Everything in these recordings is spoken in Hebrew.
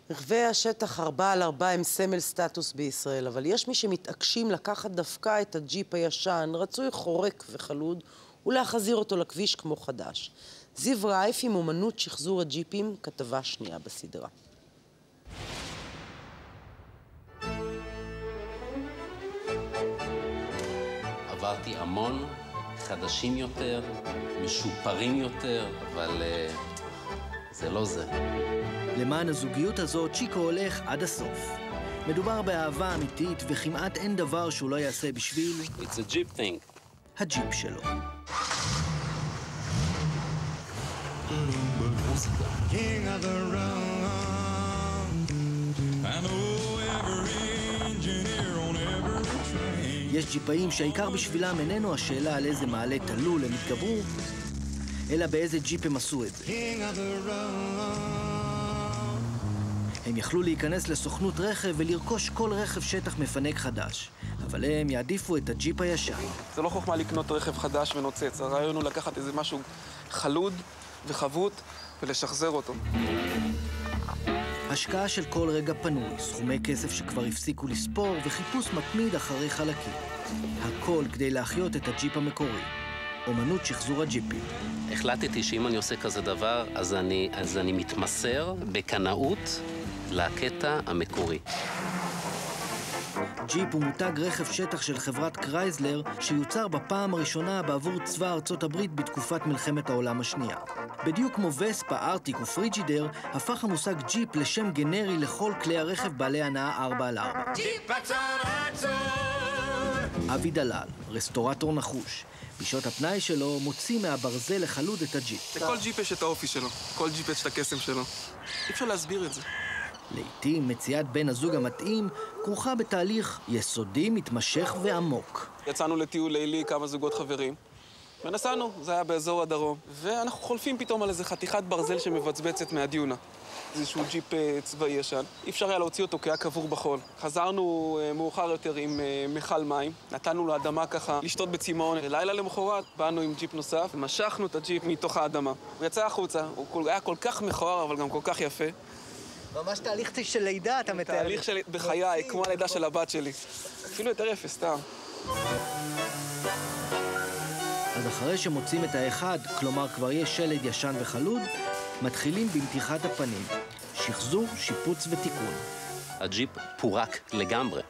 רכבי השטח 4x4 הם סמל סטטוס בישראל, אבל יש מי שמתעקשים לקחת דווקא את הג'יפ הישן, רצוי חורק וחלוד, ולהחזיר אותו לכביש כמו חדש. זיו רייף עם אומנות שחזור הג'יפים, כתבה שנייה בסדרה. עברתי המון, חדשים יותר, משופרים יותר, אבל זה לא זה. למען הזוגיות הזאת, צ'יקו הולך עד הסוף. מדובר באהבה אמיתית, וכמעט אין דבר שהוא לא יעשה בשביל... It's a Jeep thing. הג'יפ שלו. King of the round, I know every engineer on every train. יש ג'יפאים שהעיקר בשבילם איננו השאלה על איזה מעלה תלול הם התגברו, אלא באיזה ג'יפ הם עשו את זה. King of the round. הם יכלו להיכנס לסוכנות רכב ולרכוש כל רכב שטח מפנק חדש, אבל הם יעדיפו את הג'יפ הישן. זה לא חוכמה לקנות רכב חדש ונוצץ, הרעיון הוא לקחת איזה משהו חלוד וחבוט ולשחזר אותו. השקעה של כל רגע פנוי, סכומי כסף שכבר הפסיקו לספור וחיפוש מתמיד אחרי חלקים. הכל כדי להחיות את הג'יפ המקורי. אומנות שחזור הג'יפים. החלטתי שאם אני עושה כזה דבר, אז אני מתמסר בקנאות לקטע המקורי. ג'יפ הוא מותג רכב שטח של חברת קרייזלר שיוצר בפעם הראשונה בעבור צבא ארצות הברית בתקופת מלחמת העולם השנייה. בדיוק כמו וספה, ארטיק ופריג'ידר, הפך המושג ג'יפ לשם גנרי לכל כלי הרכב בעלי הנעה 4x4. Jeep, that's all right, אבי דלל, רסטורטור נחוש. בשעות הפנאי שלו מוציא מהברזל לחלוד את הג'יפ. לכל ג'יפ יש את האופי שלו, כל ג'יפ יש את הקסם שלו. אי אפשר להסביר את זה. לעתים מציאת בן הזוג המתאים כרוכה בתהליך יסודי, מתמשך ועמוק. יצאנו לטיול לילי כמה זוגות חברים, ונסענו, זה היה באזור הדרום, ואנחנו חולפים פתאום על איזה חתיכת ברזל שמבצבצת מהדיונה. איזשהו ג'יפ צבאי ישן. אי אפשר היה להוציא אותו כי היה קבור בחול. חזרנו מאוחר יותר עם מכל מים, נתנו לאדמה ככה לשתות בצימון, ולילה למחרת באנו עם ג'יפ נוסף, ומשכנו את הג'יפ מתוך האדמה. הוא יצא החוצה, הוא היה כל כך מכוער, אבל גם כל כך יפה. ממש תהליך של לידה, אתה מתאר. תהליך של בחיי, כמו הלידה של הבת שלי. אפילו יותר יפה, סתם. אז אחרי שמוצאים את האחד, כלומר כבר יש שלד ישן וחלוד, מתחילים במתיחת הפנים. שחזור, שיפוץ ותיקון. הג'יפ פורק לגמרי.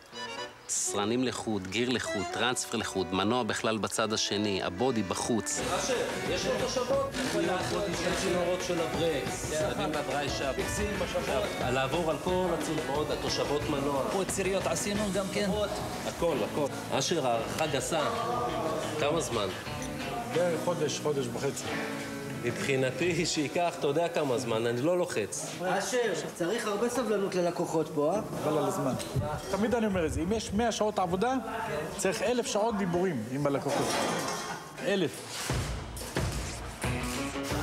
סרנים לחוד, גיר לחוד, טרנספר לחוד, מנוע בכלל בצד השני, הבודי בחוץ. אשר, יש לו תושבות? יש צינורות של הברקס, סרדים בדריישה, פיקסים בשבות. לעבור על כל הצינורות, התושבות מנוע. פה ציריות עשינו גם כן? הכל. אשר, הערכה גסה. כמה זמן? בערך חודש וחצי. מבחינתי שיקח, אתה יודע כמה זמן, אני לא לוחץ. אשר, צריך הרבה סבלנות ללקוחות פה, אה? אבל על הזמן. תמיד אני אומר את זה, אם יש 100 שעות עבודה, צריך 1,000 שעות דיבורים עם הלקוחות. 1,000.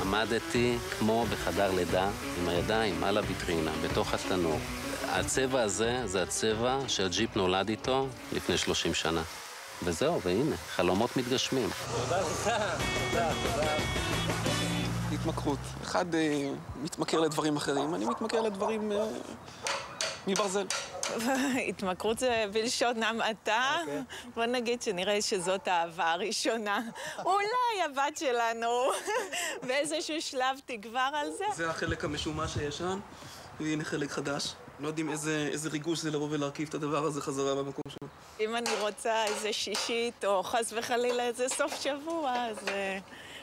עמדתי כמו בחדר לידה, עם הידיים על הוויטרינה, בתוך התנור. הצבע הזה זה הצבע שהג'יפ נולד איתו לפני 30 שנה. וזהו, והנה, חלומות מתגשמים. תודה לך, תודה. התמכרות. אחד מתמכר לדברים אחרים, אני מתמכר לדברים מברזל. התמכרות זה בלשון המעטה. בוא נגיד שנראה שזאת האהבה הראשונה. אולי הבת שלנו באיזשהו שלב תגבר על זה. זה החלק המשומש הישן, והנה חלק חדש. לא יודעים איזה ריגוש זה לבוא ולהרכיב את הדבר הזה חזרה במקום שלו. אם אני רוצה איזה שישית או חס וחלילה איזה סוף שבוע,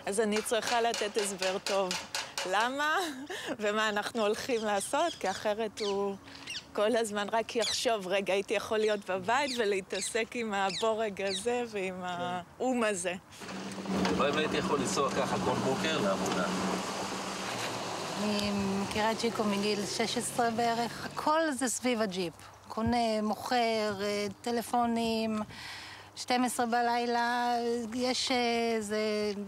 אז אני צריכה לתת הסבר טוב. למה? ומה אנחנו הולכים לעשות? כי אחרת הוא כל הזמן רק יחשוב, רגע, הייתי יכול להיות בבית ולהתעסק עם הבורג הזה ועם האום הזה. אולי הייתי יכול לנסוע ככה כל בוקר לעבודה. אני מכירה את צ'יקו מגיל 16 בערך. הכל זה סביב הג'יפ. קונה, מוכר, טלפונים, 12 בלילה, יש איזה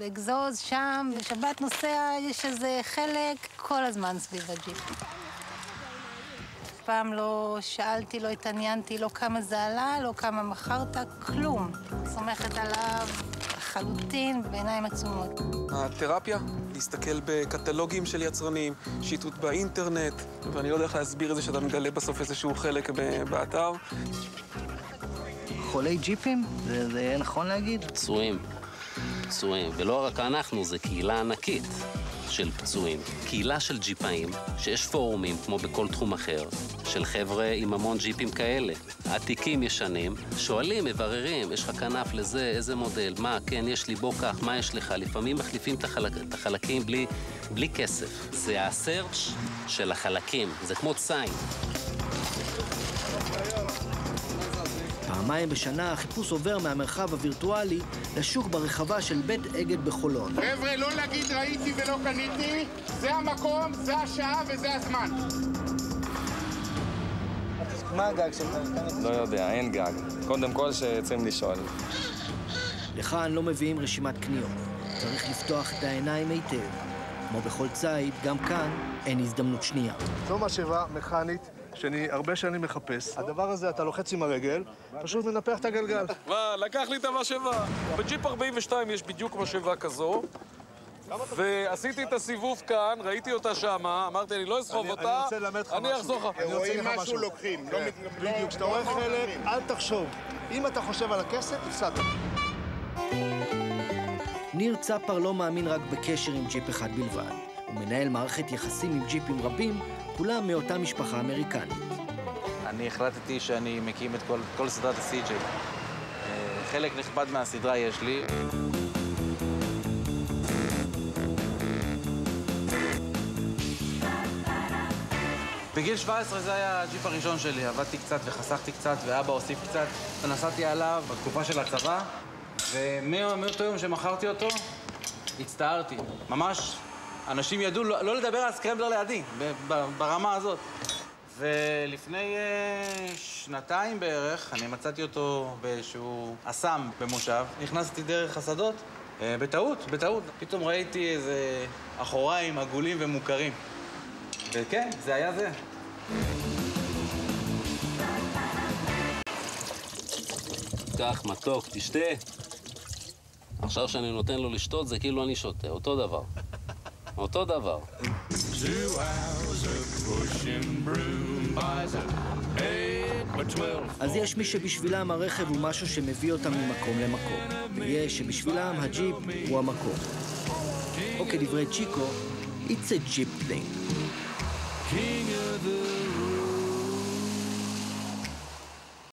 אגזוז שם, בשבת נוסע, יש איזה חלק, כל הזמן סביב הג'יפ. פעם לא שאלתי, לא התעניינתי, לא כמה זה עלה, לא כמה מכרת, כלום. סומכת עליו, לחלוטין בעיניים עצומות. התרפיה, להסתכל בקטלוגים של יצרנים, שיטוט באינטרנט, ואני לא יודע איך להסביר את זה שאתה מגלה בסוף איזשהו חלק באתר. חולי ג'יפים? זה יהיה נכון להגיד? פצועים, ולא רק אנחנו, זה קהילה ענקית של פצועים. קהילה של ג'יפאים, שיש פורומים, כמו בכל תחום אחר, של חבר'ה עם המון ג'יפים כאלה. עתיקים ישנים, שואלים, מבררים, יש לך כנף לזה, איזה מודל, מה, כן, יש לי, בוא כך, מה יש לך? לפעמים מחליפים את החלקים בלי כסף. זה הסרצ' של החלקים, זה כמו ציין. פעמיים בשנה החיפוש עובר מהמרחב הווירטואלי לשוק ברחבה של בית אגד בחולון. חבר'ה, לא להגיד ראיתי ולא קניתי, זה המקום, זה השעה וזה הזמן. מה הגג שלך? לא יודע, אין גג. קודם כל שיוצאים לשאול. לכאן לא מביאים רשימת קניות. צריך לפתוח את העיניים היטב. כמו בכל ציד, גם כאן אין הזדמנות שנייה. זו משאבה מכנית שאני הרבה שנים מחפש. הדבר הזה, אתה לוחץ עם הרגל, פשוט מנפח את הגלגל. לקח לי את המשאבה. בג'יפ 42 יש בדיוק משאבה כזו, ועשיתי את הסיבוב כאן, ראיתי אותה שמה, אמרתי, אני לא אסחוב אותה, אני אחזור לך. רואים משהו לוקחים. בדיוק, כשאתה רואה חלק, אל תחשוב. אם אתה חושב על הכסף, הפסדת. ניר צפר לא מאמין רק בקשר עם ג'יפ אחד בלבד. הוא מנהל מערכת יחסים עם ג'יפים רבים, כולם מאותה משפחה אמריקנית. אני החלטתי שאני מקים את כל סדרת ה-CJ. חלק נכבד מהסדרה יש לי. בגיל 17 זה היה הג'יפ הראשון שלי. עבדתי קצת וחסכתי קצת, ואבא הוסיף קצת. נסעתי עליו בתקופה של הצבא, ומאותו יום שמכרתי אותו, הצטערתי. ממש, אנשים ידעו לא לדבר על סקרמבלר לידי, ברמה הזאת. ולפני שנתיים בערך, אני מצאתי אותו באיזשהו אסם במושב. נכנסתי דרך השדות, בטעות. פתאום ראיתי איזה אחוריים עגולים ומוכרים. וכן, זה היה זה. קח, מתוק, תשתה. עכשיו שאני נותן לו לשתות, זה כאילו אני שותה. אותו דבר. אותו דבר. אז יש מי שבשבילם הרכב הוא משהו שמביא אותם ממקום למקום. ויש שבשבילם הג'יפ הוא המקום. או כדברי צ'יקו, it's a jeep thing.